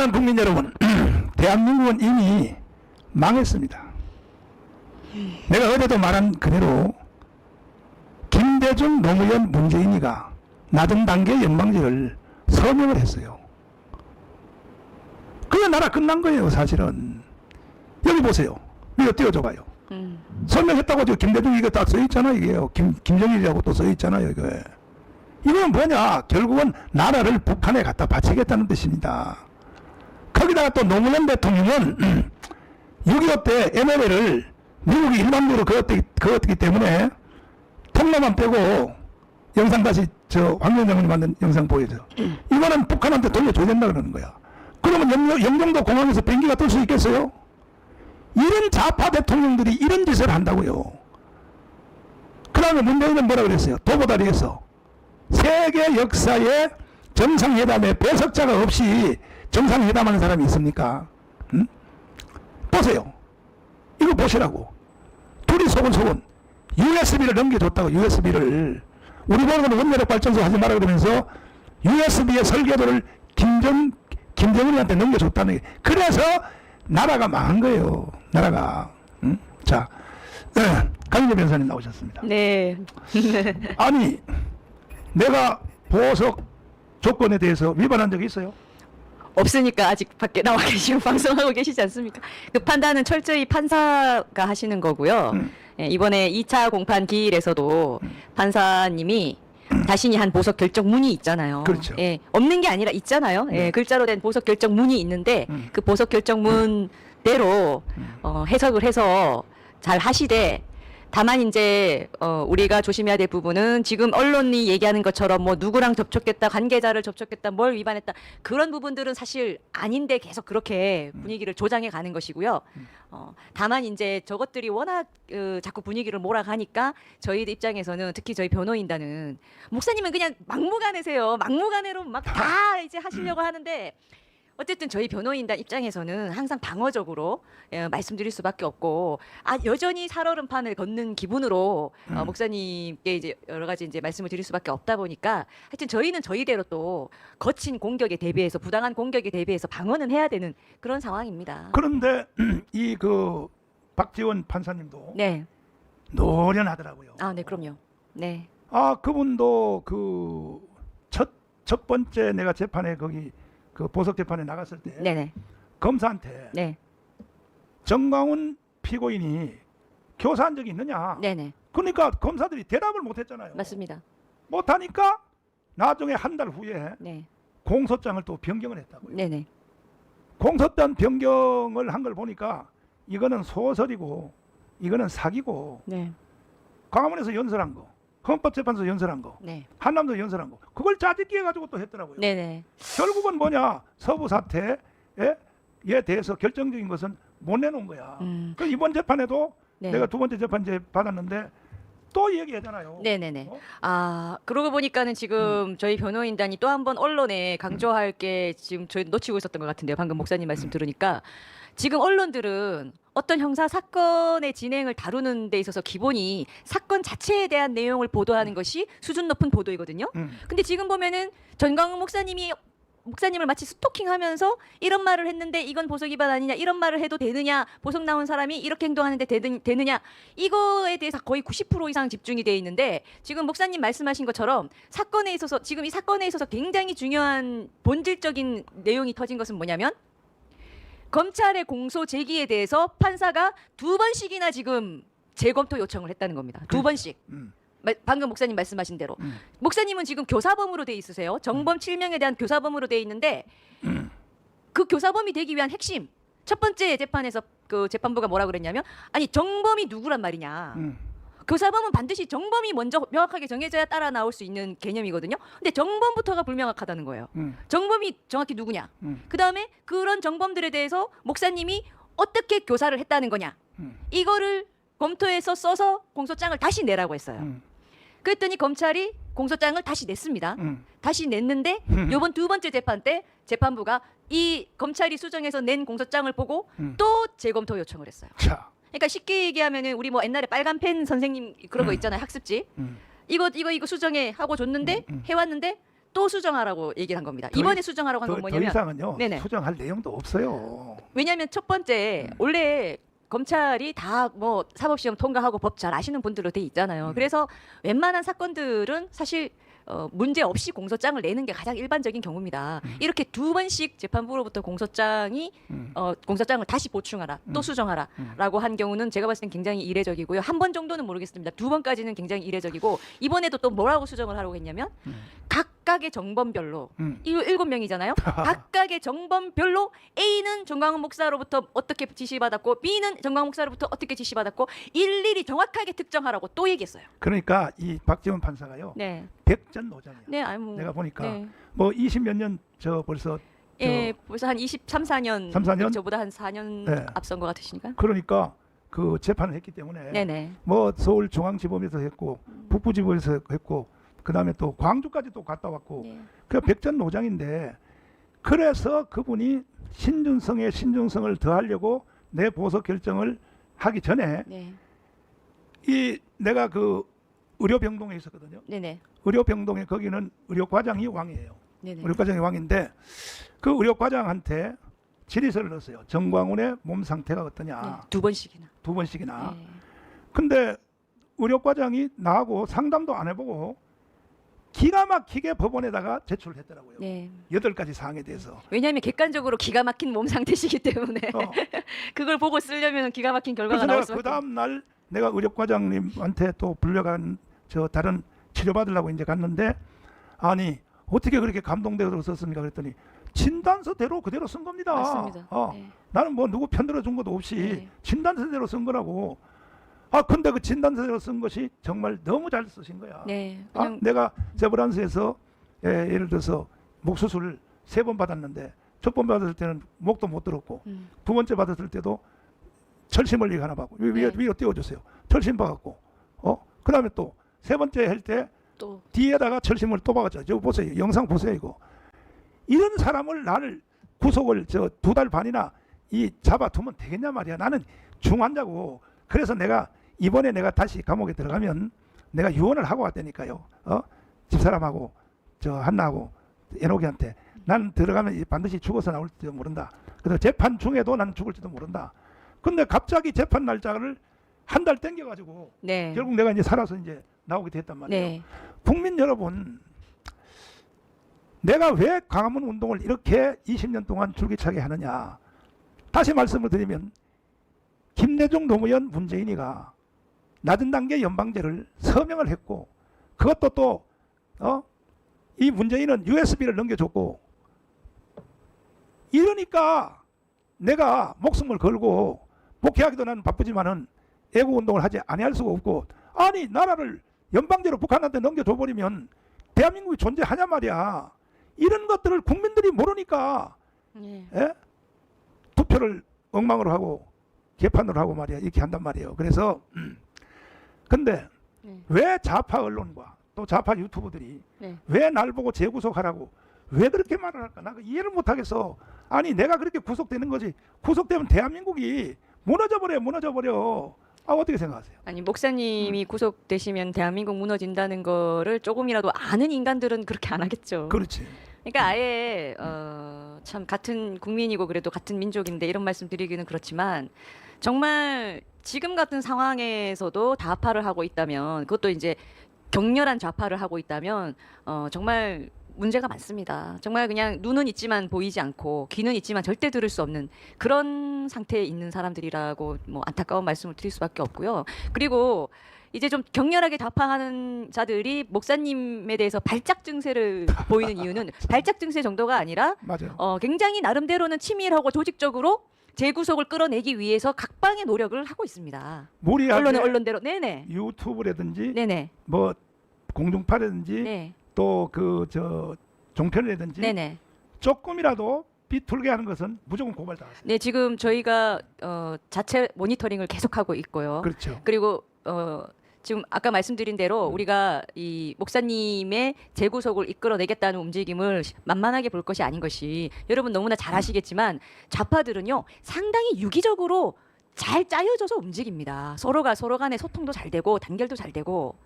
사랑하는 국민 여러분, 대한민국은 이미 망했습니다. 내가 어제도 말한 그대로 김대중, 노무현, 문재인이가 낮은 단계 연방제를 서명을 했어요. 그게 나라 끝난 거예요, 사실은. 여기 보세요. 이거 띄워줘봐요. 서명했다고 저 김대중 이거 딱 써있잖아요, 이게요. 김정일이라고 또 써있잖아요, 이거. 이건 뭐냐? 결국은 나라를 북한에 갖다 바치겠다는 뜻입니다. 거기다가 또 노무현 대통령은 6.25 때 NLL을 미국이 일반적으로 그었기 때문에 통로만 빼고 영상 다시 저 황교안 만든 영상 보여줘. 이거는 북한한테 돌려줘야 된다 그러는 거야. 그러면 영종도 공항에서 비행기가 뜰 수 있겠어요? 이런 좌파 대통령들이 이런 짓을 한다고요. 그 다음에 문재인은 뭐라 그랬어요? 도보다리에서 세계 역사에 정상회담에 배석자가 없이 정상회담하는 사람이 있습니까? 응? 보세요. 이거 보시라고. 둘이 소곤소곤 USB를 넘겨줬다고. USB를 우리 보는 원자력 발전소 하지 마라 그러면서 USB의 설계도를 김정은한테 넘겨줬다는 게. 그래서 나라가 망한 거예요. 나라가. 응? 자, 강인재 변호사님 나오셨습니다. 네. 아니, 내가 보석 조건에 대해서 위반한 적이 있어요? 없으니까 아직 밖에 나와 계시고 방송하고 계시지 않습니까? 그 판단은 철저히 판사가 하시는 거고요. 예, 이번에 2차 공판 기일에서도 판사님이 자신이 한 보석 결정문이 있잖아요. 그렇죠. 예, 없는 게 아니라 있잖아요. 예, 네. 글자로 된 보석 결정문이 있는데 그 보석 결정문대로 해석을 해서 잘 하시되, 다만 이제 우리가 조심해야 될 부분은 지금 언론이 얘기하는 것처럼 뭐 누구랑 접촉했다, 관계자를 접촉했다, 뭘 위반했다, 그런 부분들은 사실 아닌데 계속 그렇게 분위기를 조장해 가는 것이고요. 다만 이제 저것들이 워낙 자꾸 분위기를 몰아가니까 저희들 입장에서는, 특히 저희 변호인단은, 목사님은 그냥 막무가내세요. 막무가내로 막 다 이제 하시려고 하는데, 어쨌든 저희 변호인단 입장에서는 항상 방어적으로 말씀드릴 수밖에 없고, 여전히 살얼음판을 걷는 기분으로 목사님께 이제 여러 가지 이제 말씀을 드릴 수밖에 없다 보니까, 하여튼 저희는 저희대로 또 거친 공격에 대비해서, 부당한 공격에 대비해서 방어는 해야 되는 그런 상황입니다. 그런데 이 그 박지원 판사님도 네. 노련하더라고요. 네, 그럼요. 네. 그분도 그 첫 번째 내가 재판에 거기 그 보석 재판에 나갔을 때 네네. 검사한테 네. 정광훈 피고인이 교사한 적이 있느냐? 네네. 그러니까 검사들이 대답을 못했잖아요. 맞습니다. 못하니까 나중에 한 달 후에 네. 공소장을 또 변경을 했다고요. 네네. 공소장 변경을 한 걸 보니까 이거는 소설이고 이거는 사기고, 네. 광화문에서 연설한 거, 헌법재판소 연설한 거, 네. 한남도 연설한 거, 그걸 짜집기 해가지고 또 했더라고요. 네네. 결국은 뭐냐, 서부 사태에 대해서 결정적인 것은 못 내놓은 거야. 그 이번 재판에도 네. 내가 두 번째 재판 이제 받았는데 또 얘기하잖아요. 네네네. 그러고 보니까는 지금 저희 변호인단이 또 한 번 언론에 강조할 게 지금 저희 놓치고 있었던 것 같은데요. 방금 목사님 말씀 들으니까, 지금 언론들은 어떤 형사 사건의 진행을 다루는 데 있어서 기본이 사건 자체에 대한 내용을 보도하는 것이 수준 높은 보도이거든요. 근데 지금 보면은 전광훈 목사님을 마치 스토킹하면서 이런 말을 했는데 이건 보석 위반 아니냐, 이런 말을 해도 되느냐, 보석 나온 사람이 이렇게 행동하는데 되느냐, 이거에 대해서 거의 90% 이상 집중이 돼 있는데, 지금 목사님 말씀하신 것처럼 사건에 있어서, 지금 이 사건에 있어서 굉장히 중요한 본질적인 내용이 터진 것은 뭐냐면, 검찰의 공소 제기에 대해서 판사가 2번씩이나 지금 재검토 요청을 했다는 겁니다. 2번씩. 방금 목사님 말씀하신 대로. 목사님은 지금 교사범으로 돼 있으세요. 정범 7명에 대한 교사범으로 돼 있는데, 그 교사범이 되기 위한 핵심, 첫 번째 재판에서 그 재판부가 뭐라 그랬냐면, 아니 정범이 누구란 말이냐. 교사범은 반드시 정범이 먼저 명확하게 정해져야 따라 나올 수 있는 개념이거든요. 근데 정범부터가 불명확하다는 거예요. 정범이 정확히 누구냐. 그 다음에 그런 정범들에 대해서 목사님이 어떻게 교사를 했다는 거냐. 이거를 검토해서 써서 공소장을 다시 내라고 했어요. 그랬더니 검찰이 공소장을 다시 냈습니다. 다시 냈는데 이번 두 번째 재판 때 재판부가 이 검찰이 수정해서 낸 공소장을 보고 또 재검토 요청을 했어요. 자. 그러니까 쉽게 얘기하면은 우리 뭐 옛날에 빨간 펜 선생님 그런 거 있잖아요. 학습지. 이거 수정해 하고 줬는데 해왔는데 또 수정하라고 얘기를 한 겁니다. 더 이번에 수정하라고 한 건 더 뭐냐면 이상은요. 네네. 수정할 내용도 없어요. 왜냐하면 첫 번째 원래 검찰이 다 뭐 사법시험 통과하고 법 잘 아시는 분들로 돼 있잖아요. 그래서 웬만한 사건들은 사실 문제 없이 공소장을 내는 게 가장 일반적인 경우입니다. 이렇게 두 번씩 재판부로부터 공소장이 공소장을 다시 보충하라, 또 수정하라라고 한 경우는 제가 봤을 땐 굉장히 이례적이고요. 한 번 정도는 모르겠습니다. 두 번까지는 굉장히 이례적이고 이번에도 또 뭐라고 수정을 하라고 했냐면 각각의 정범별로 이 7명이잖아요. 각각의 정범별로 A는 정광훈 목사로부터 어떻게 지시받았고 B는 정광훈 목사로부터 어떻게 지시받았고 일일이 정확하게 특정하라고 또 얘기했어요. 그러니까 이 박지원 판사가요. 네. 백전노장이야. 네, 아니 뭐 내가 보니까 네. 뭐 20몇 년 저 벌써 예, 벌써 한 23, 4년, 3, 4년? 저보다 한 4년 네. 앞선 것 같으시니까. 그러니까 그 재판을 했기 때문에 네네. 뭐 서울중앙지법에서 했고 북부지법에서 했고 그다음에 또 광주까지 또 갔다 왔고 네. 그 백전노장인데 그래서 그분이 신준성에 신중성을 더하려고 내 보석 결정을 하기 전에 네. 이 내가 그 의료병동에 있었거든요. 네네. 의료병동에 거기는 의료과장이 왕이에요. 네네. 의료과장이 왕인데 그 의료과장한테 질의서를 넣었어요. 정광훈의 몸 상태가 어떠냐. 네. 두 번씩이나. 두 번씩이나. 네. 근데 의료과장이 나하고 상담도 안 해보고 기가 막히게 법원에다가 제출을 했더라고요. 네. 8가지 사항에 대해서. 왜냐하면 객관적으로 기가 막힌 몸 상태시기 때문에 그걸 보고 쓰려면 기가 막힌 결과가 그래서 나올 내가 수밖에. 그 다음 날 내가 의료과장님한테 또 불려간 저 다른 치료받으려고 이제 갔는데 아니 어떻게 그렇게 감동되도록 썼습니까? 그랬더니 진단서대로 그대로 쓴 겁니다. 맞습니다. 네. 나는 뭐 누구 편들어 준 것도 없이 네. 진단서대로 쓴 거라고. 근데 그 진단서대로 쓴 것이 정말 너무 잘 쓰신 거야. 네. 그냥 내가 세브란스에서 예를 들어서 목 수술 3번 받았는데 첫 번 받았을 때는 목도 못 들었고 두 번째 받았을 때도 철심을 이거 하나 받고 위로 띄워주세요. 철심 박았고 그다음에 또 세 번째 할 때 또 뒤에다가 철심을 또 박았죠. 저 보세요. 영상 보세요 이거. 이런 사람을 나를 구속을 저 2달 반이나 이 잡아두면 되겠냐 말이야. 나는 중환자고. 그래서 내가 이번에 내가 다시 감옥에 들어가면 내가 유언을 하고 왔다니까요. 집사람하고 저 한나하고 애녹이한테 난 들어가면 반드시 죽어서 나올지도 모른다. 그래서 재판 중에도 난 죽을지도 모른다. 근데 갑자기 재판 날짜를 한 달 땡겨가지고 네. 결국 내가 이제 살아서 이제 나오게 됐단 말이에요. 네. 국민 여러분, 내가 왜 광화문 운동을 이렇게 20년 동안 줄기차게 하느냐. 다시 말씀을 드리면 김대중 노무현 문재인이가 낮은 단계 연방제를 서명을 했고 그것도 또 이 문재인은 USB를 넘겨줬고 이러니까 내가 목숨을 걸고 목회하기도 나는 바쁘지만은 애국운동을 하지 아니할 수가 없고 아니 나라를 연방제로 북한한테 넘겨줘버리면 대한민국이 존재하냐 말이야. 이런 것들을 국민들이 모르니까 네. 투표를 엉망으로 하고 개판으로 하고 말이야. 이렇게 한단 말이에요. 그래서 근데 왜 좌파 언론과 또 좌파 유튜버들이 네. 왜 날 보고 재구속하라고 왜 그렇게 말을 할까? 나 이해를 못하겠어. 아니 내가 그렇게 구속되는 거지. 구속되면 대한민국이 무너져버려. 어떻게 생각하세요? 아니 목사님이 구속되시면 대한민국 무너진다는 거를 조금이라도 아는 인간들은 그렇게 안 하겠죠. 그렇지. 그러니까 아예 참 같은 국민이고 그래도 같은 민족인데 이런 말씀 드리기는 그렇지만 정말 지금 같은 상황에서도 좌파를 하고 있다면 그것도 이제 격렬한 좌파를 하고 있다면 정말 문제가 많습니다. 정말 그냥 눈은 있지만 보이지 않고 귀는 있지만 절대 들을 수 없는 그런 상태에 있는 사람들이라고 뭐 안타까운 말씀을 드릴 수밖에 없고요. 그리고 이제 좀 격렬하게 좌파하는 자들이 목사님에 대해서 발작 증세를 보이는 이유는 발작 증세 정도가 아니라 맞아요. 굉장히 나름대로는 치밀하고 조직적으로 재구속을 끌어내기 위해서 각방의 노력을 하고 있습니다. 무리하게 언론대로 네네 유튜브라든지 네네 뭐 공중파라든지 네 또 그 저 종편이라든지 네네 조금이라도 비틀게 하는 것은 무조건 고발 당하세요. 네 지금 저희가 자체 모니터링을 계속하고 있고요. 그렇죠. 그리고 지금 아까 말씀드린 대로 우리가 이 목사님의 재구속을 이끌어내겠다는 움직임을 만만하게 볼 것이 아닌 것이 여러분 너무나 잘 아시겠지만 좌파들은요 상당히 유기적으로 잘 짜여져서 움직입니다. 서로 간의 소통도 잘 되고 단결도 잘 되고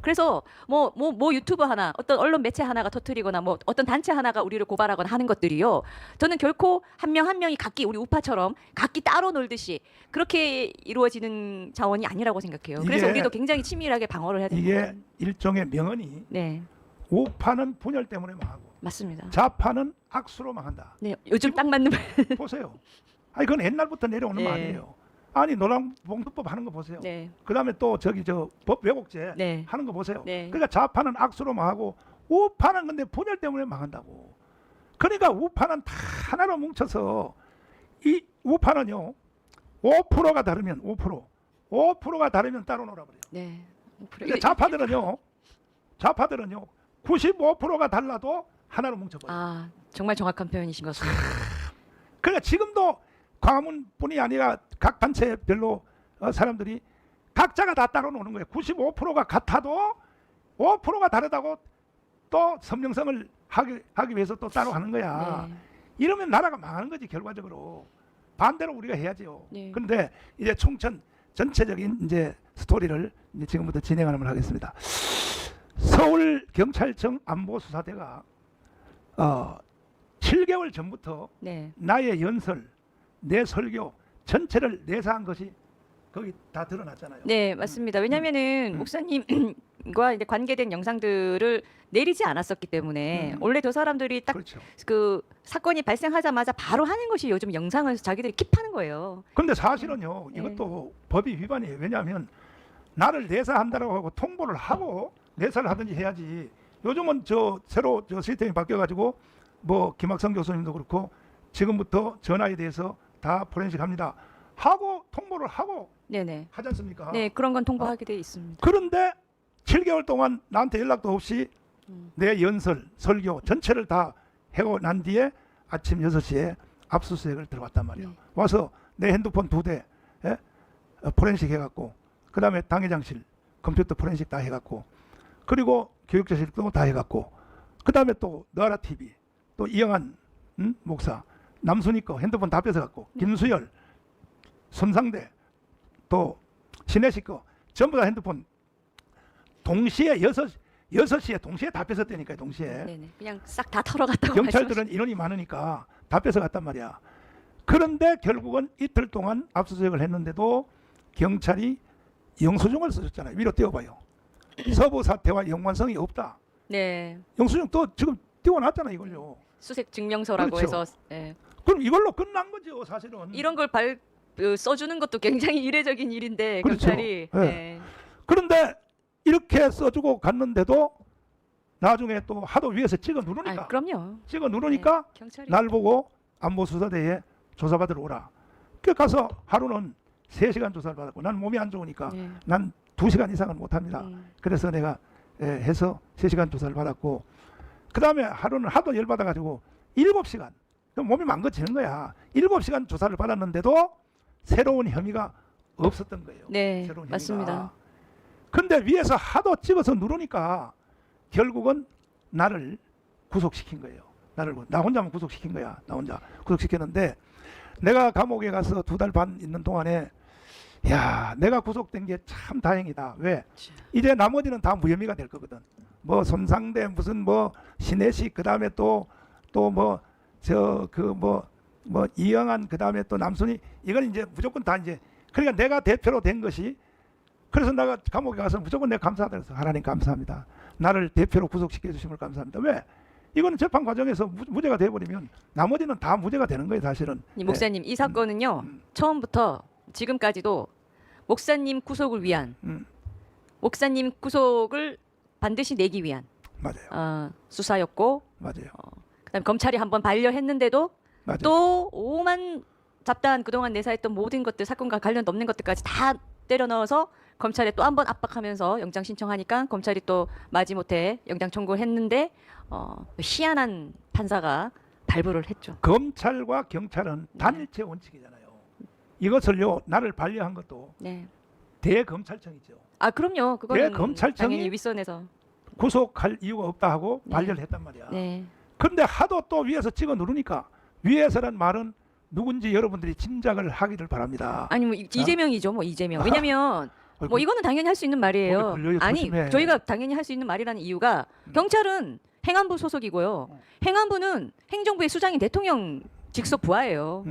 그래서 뭐 유튜브 하나, 어떤 언론 매체 하나가 터뜨리거나 뭐 어떤 단체 하나가 우리를 고발하거나 하는 것들이요. 저는 결코 한 명 한 명이 각기 우리 우파처럼 각기 따로 놀듯이 그렇게 이루어지는 자원이 아니라고 생각해요. 그래서 이게- 우리도 굉장히 치밀하게 방어를 해야 이게 됩니다. 일종의 명언이 네, 우파는 분열 때문에 망하고 맞습니다. 좌파는 악수로 망한다. 네, 요즘 딱 맞는 말. 보세요. 아니 그건 옛날부터 내려오는 네. 말이에요. 아니 노란봉투법 하는 거 보세요. 네, 그다음에 또 저기 저 법 왜곡죄 네. 하는 거 보세요. 네. 그러니까 좌파는 악수로 망하고 우파는 근데 분열 때문에 망한다고. 그러니까 우파는 다 하나로 뭉쳐서 이 우파는요 5%가 다르면 5%가 다르면 따로 놀아버려요. 네. 그러니까 좌파들은요 95%가 달라도 하나로 뭉쳐버려요. 아, 정말 정확한 표현이신 것 같습니다. 그러니까 지금도 광화문뿐이 아니라 각 단체별로 사람들이 각자가 다 따로 노는 거예요. 95%가 같아도 5%가 다르다고 또 선명성을 하기 위해서 또 따로 하는 거야. 네. 이러면 나라가 망하는 거지 결과적으로. 반대로 우리가 해야죠. 네. 그런데 이제 총천 전체적인 이제 스토리를 이제 지금부터 진행하면 하겠습니다. 서울 경찰청 안보수사대가 7개월 전부터 네. 나의 연설, 내 설교 전체를 내사한 것이 거기 다 드러났잖아요. 네, 맞습니다. 왜냐면은 목사님과 이제 관계된 영상들을 내리지 않았었기 때문에 원래 저 사람들이 딱 그렇죠. 그 사건이 발생하자마자 바로 하는 것이 요즘 영상을 자기들이 킵하는 거예요. 근데 사실은요, 네. 이것도 법이 위반이에요. 왜냐하면 나를 내사한다라고 하고 통보를 하고 내사를 하든지 해야지. 요즘은 새로 시스템이 바뀌어가지고 뭐 김학성 교수님도 그렇고 지금부터 전화에 대해서 다 포렌식 합니다. 하고 통보를 하고 네네. 하지 않습니까? 네, 그런 건 통보하게 돼 있습니다. 그런데 7개월 동안 나한테 연락도 없이 내 연설, 설교 전체를 다 해고 난 뒤에 아침 6시에 압수수색을 들어갔단 말이에요. 네. 와서 내 핸드폰 2대 포렌식 해갖고 그 다음에 당회장실 컴퓨터 포렌식 다 해갖고 그리고 교육자실도 다 해갖고 그 다음에 또 너아라 TV 또 이영환 목사 남순이 거 핸드폰 다 뺏어갖고 김수열 손상대 또 신혜식 거 전부 다 핸드폰 동시에 6시에 동시에 다 뺏었다니까요. 동시에. 네네. 그냥 싹 다 털어갔다고 경찰들은 인원이 많으니까 다 뺏어갔단 말이야. 그런데 결국은 이틀 동안 압수수색을 했는데도 경찰이 영수증을 써줬잖아요. 위로 띄워봐요. 서부 사태와 연관성이 없다. 네. 영수증 또 지금 띄워놨잖아 이걸요. 수색 증명서라고 그렇죠. 해서 예. 그럼 이걸로 끝난 거죠 사실은. 이런 걸 써주는 것도 굉장히 이례적인 일인데 그렇죠. 경찰이 네. 네. 그런데 이렇게 써주고 갔는데도 나중에 또 하도 위에서 찍어 누르니까 아, 그럼요. 찍어 누르니까 네, 경찰이 날 보고 안보수사대에 조사받으러 오라. 그 가서 하루는 3시간 조사를 받았고 난 몸이 안 좋으니까 네. 난 2시간 이상은 못합니다. 그래서 내가 해서 3시간 조사를 받았고 그 다음에 하루는 하도 열받아가지고 7시간 몸이 망가지는 거야. 7시간 조사를 받았는데도 새로운 혐의가 없었던 거예요. 네, 새로운 맞습니다. 근데 위에서 하도 찍어서 누르니까 결국은 나를 구속시킨 거예요. 나 혼자만 구속시킨 거야. 나 혼자 구속시켰는데 내가 감옥에 가서 2달 반 있는 동안에 야 내가 구속된 게 참 다행이다. 왜? 이제 나머지는 다 무혐의가 될 거거든. 뭐 손상대 무슨 뭐 신혜식 그 다음에 또 뭐 뭐 이영환 그 다음에 또 남순이 이건 이제 무조건 다 이제 그러니까 내가 대표로 된 것이 그래서 내가 감옥에 가서 무조건 내가 감사하다 그래서 하나님 감사합니다. 나를 대표로 구속시켜 주심을 감사합니다. 왜? 이거는 재판 과정에서 무죄가 돼버리면 나머지는 다 무죄가 되는 거예요 사실은. 이 목사님 이 사건은요 처음부터 지금까지도 목사님 구속을 위한 목사님 구속을 반드시 내기 위한 맞아요. 수사였고 맞아요. 그다음 검찰이 한번 반려했는데도 맞아요. 또 오만 잡다한 그동안 내사했던 모든 것들 사건과 관련 없는 것들까지 다 때려 넣어서 검찰에 또 한 번 압박하면서 영장 신청하니까 검찰이 또 마지못해 영장 청구했는데 희한한 판사가 발부를 했죠. 검찰과 경찰은 단일체 원칙이잖아요. 이것을요 나를 반려한 것도 네. 대검찰청이죠. 아 그럼요. 그거는 검찰청이 당연히 윗선에서. 구속할 이유가 없다 하고 네. 반려를 했단 말이야. 네. 그런데 하도 또 위에서 찍어 누르니까 위에서란 말은 누군지 여러분들이 짐작을 하기를 바랍니다. 아니 뭐 이재명이죠, 뭐 이재명. 왜냐면 뭐 이거는 당연히 할 수 있는 말이에요. 거기 걸려요, 아니 조심해. 저희가 당연히 할 수 있는 말이라는 이유가 경찰은 행안부 소속이고요. 행안부는 행정부의 수장인 대통령 직속 부하예요.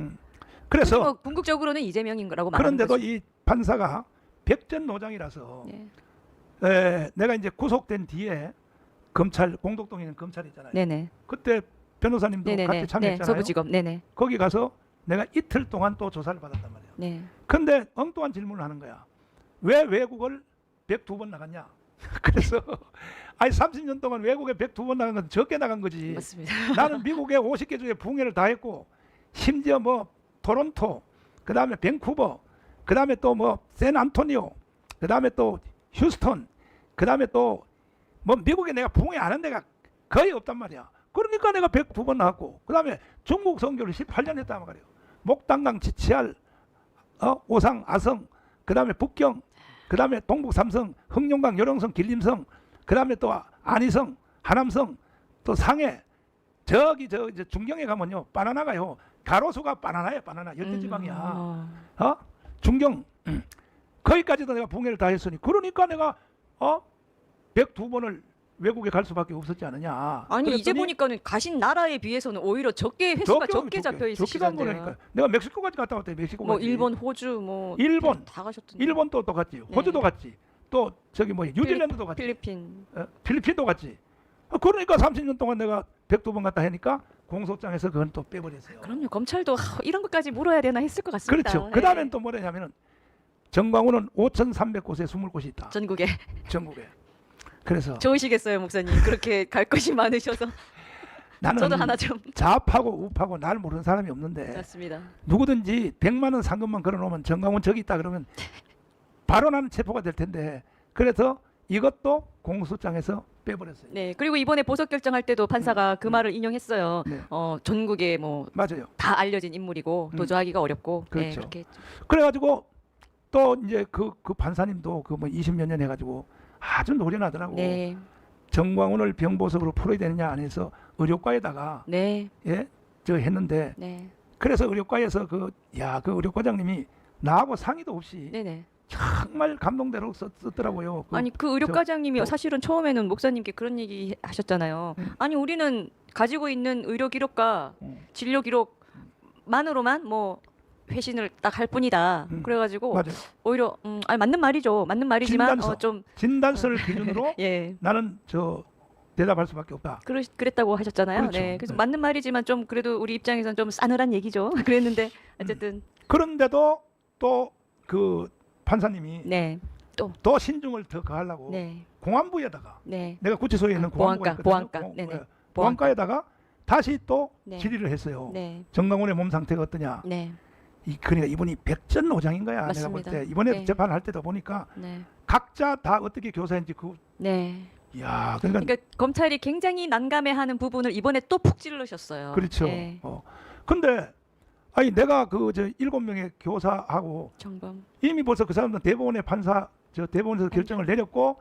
그래서 뭐 궁극적으로는 이재명인 거라고 말하는 그런데도 거죠. 이 판사가 백전노장이라서 네. 내가 이제 구속된 뒤에 검찰 공덕동에 있는 검찰 있잖아요. 네네. 그때 변호사님도 네네네. 같이 네, 참여했잖아요. 서부지검. 네네. 거기 가서 내가 이틀 동안 또 조사를 받았단 말이에요. 네. 근데 엉뚱한 질문을 하는 거야. 왜 외국을 102번 나갔냐? 그래서 아니 30년 동안 외국에 102번 나간 건 적게 나간 거지. 맞습니다. 나는 미국에 50개 주에 붕해를 다 했고 심지어 뭐 토론토, 그다음에 밴쿠버, 그다음에 또 뭐 샌안토니오, 그다음에 또 휴스턴, 그다음에 또 뭐 미국에 내가 붕해 안 한 데가 거의 없단 말이야. 그러니까 내가 102번 나왔고, 그다음에 중국 선교를 18년 했단 말이에요. 목당강, 지치알, 오상, 아성, 그다음에 북경, 그다음에 동북 삼성, 흑룡강, 요령성, 길림성, 그다음에 또 안희성, 하남성, 또 상해, 저기 저 이제 중경에 가면요 바나나가요 가로수가 바나나야 바나나 열대지방이야. 중경 거기까지도 내가 붕해를 다 했으니 그러니까 내가 102번을 외국에 갈 수밖에 없었지 않느냐. 아니 이제 그랬더니 보니까는 가신 나라에 비해서는 오히려 휘수가 적게 잡혀 적게 간 있으시던데요. 거니까. 내가 멕시코까지 갔다 왔대. 멕시코까지. 뭐 일본, 호주, 뭐 일본, 다 가셨던데. 일본도 또 갔지. 호주도 갔지. 또 저기 뭐 뉴질랜드도 갔지. 필리핀. 필리핀도 갔지. 그러니까 30년 동안 내가 102번 갔다 하니까 공소장에서 그건 또 빼버렸어요. 그럼요. 검찰도 이런 것까지 물어야 되나 했을 것 같습니다. 그렇죠. 그 다음엔 또 뭐냐면은 정광훈은 5,300곳에 숨을 곳이 있다. 전국에. 전국에. 그래서 좋으시겠어요, 목사님. 그렇게 갈 곳이 많으셔서. 나는 저도 하나 좀. 좌파고 우파고 날 모르는 사람이 없는데 맞습니다. 누구든지 100만 원 상금만 걸어놓으면 정광훈 저기 있다 그러면 바로 나는 체포가 될 텐데 그래서 이것도 공소장에서 빼버렸어요. 네. 그리고 이번에 보석 결정할 때도 판사가 그 말을 인용했어요. 네. 전국에 뭐 맞아요. 다 알려진 인물이고 도주하기가 어렵고. 네, 그렇죠. 그렇게 했죠. 그래가지고 또 이제 그 판사님도 그 뭐 20몇 년 해가지고 아주 노련하더라고. 네. 정광훈을 병보석으로 풀어야 되느냐 안 해서 의료과에다가 네. 저 했는데 네. 그래서 의료과에서 그 의료과장님이 나하고 상의도 없이 네네. 정말 감동대로 썼더라고요. 아니 그 의료과장님이 사실은 처음에는 목사님께 그런 얘기 하셨잖아요. 아니 우리는 가지고 있는 의료 기록과 진료 기록만으로만 뭐 회신을 딱 할 뿐이다. 그래가지고 맞아요. 오히려 아니 맞는 말이죠. 맞는 말이지만 좀 진단서를 기준으로 예. 나는 대답할 수밖에 없다. 그랬다고 하셨잖아요. 그렇죠. 네. 그래서 네. 맞는 말이지만 좀 그래도 우리 입장에서는 좀 싸늘한 얘기죠. 그랬는데 어쨌든 그런데도 또 그 판사님이 네. 또 신중을 더 가하려고 네. 공안부에다가 네. 내가 구치소에 있는 보안과, 보안과. 네네. 보안과에다가 다시 또 네. 질의를 했어요. 네. 정광훈의 몸 상태가 어떠냐. 네. 그러니까 이분이 백전노장인 거야. 내가 볼 맞습니다. 때 이번에 네. 재판할 때도 보니까 네. 각자 다 어떻게 교사인지 네. 이야 그러니까 그러니까 검찰이 굉장히 난감해하는 부분을 이번에 또 푹 찔르셨어요. 그렇죠. 네. 근데 아니 내가 그 7명의 교사하고 정범. 이미 벌써 그 사람들은 대법원의 판사 대법원에서 결정을 내렸고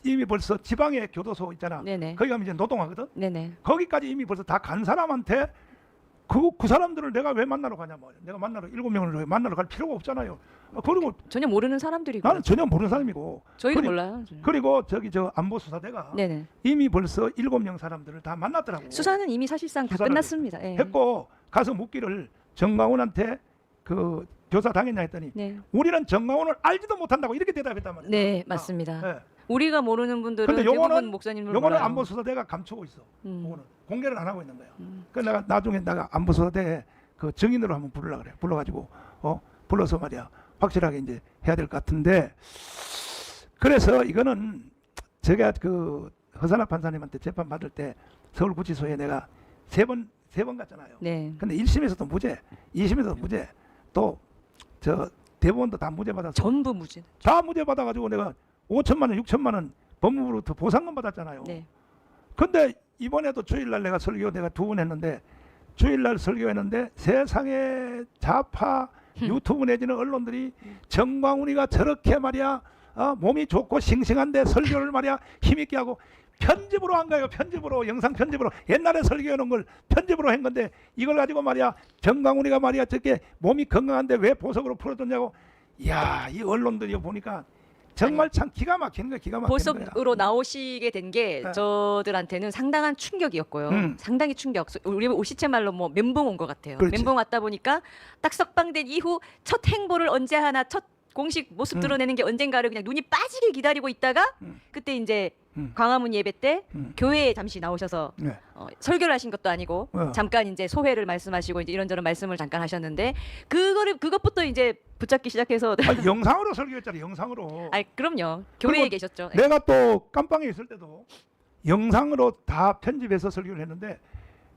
이미 벌써 지방의 교도소 있잖아. 네네. 거기 가면 이제 노동하거든. 네네. 거기까지 이미 벌써 다 간 사람한테 그 사람들을 내가 왜 만나러 가냐 말이야. 내가 7명을 왜 만나러 갈 필요가 없잖아요. 그리고 전혀 모르는 사람들이고. 나는 전혀 모르는 사람이고. 저희도 그리- 몰라요. 전혀. 그리고 안보수사대가 네네. 이미 벌써 7명 사람들을 다 만났더라고. 수사는 이미 사실상 다 수사를 끝났습니다. 예. 했고 가서 묻기를 정광훈한테 그 교사 당했냐 했더니 네. 우리는 정광훈을 알지도 못한다고 이렇게 대답했단 말이야. 네, 맞습니다. 네. 우리가 모르는 분들은 근데 대부분 요거는 목사님을 요거는 몰라요. 안보수사대가 감추고 있어. 요거는 공개를 안 하고 있는 거야. 음. 그래서 내가 나중에 안보수사대 그 증인으로 한번 부르려 그래. 불러가지고 불러서 말이야 확실하게 이제 해야 될 것 같은데 그래서 이거는 제가 그 허선아 판사님한테 재판 받을 때 서울구치소에 내가 세 번 갔잖아요. 네. 근데 1심에서도 무죄, 2심에서도 무죄, 또 대법원도 다 무죄 받았어. 전부 무죄. 다 무죄 받아가지고 내가 5천만 원, 6천만 원 법무부로부터 보상금 받았잖아요. 네. 근데 이번에도 주일날 내가 설교 내가 2번 했는데 주일날 설교했는데 세상에 좌파 유튜브 내지는 언론들이 정광훈이가 저렇게 말이야 몸이 좋고 싱싱한데 설교를 말이야 힘있게 하고 편집으로 한 거예요. 편집으로 영상 편집으로 옛날에 설교해놓은 걸 편집으로 한 건데 이걸 가지고 말이야 정광훈이가 말이야 저렇게 몸이 건강한데 왜 보석으로 풀어줬냐고 이야, 이 언론들이 보니까 정말 참 기가 막히는 거야, 기가 막히는 거야. 보석으로 나오시게 된 게 네. 저들한테는 상당한 충격이었고요. 음. 상당히 충격. 우리 오시체 말로 뭐 멘붕 온 것 같아요. 그렇지. 멘붕 왔다 보니까 딱 석방된 이후 첫 행보를 언제 하나, 첫 공식 모습 드러내는 게 언젠가를 그냥 눈이 빠지게 기다리고 있다가 그때 이제 광화문 예배 때 교회에 잠시 나오셔서 네. 설교를 하신 것도 아니고 잠깐 이제 소회를 말씀하시고 이제 이런저런 말씀을 잠깐 하셨는데 그것부터 이제 붙잡기 시작해서 영상으로 설교했잖아요, 영상으로. 아니 그럼요. 교회에 그리고 계셨죠. 내가 또 깜빵에 있을 때도 영상으로 다 편집해서 설교를 했는데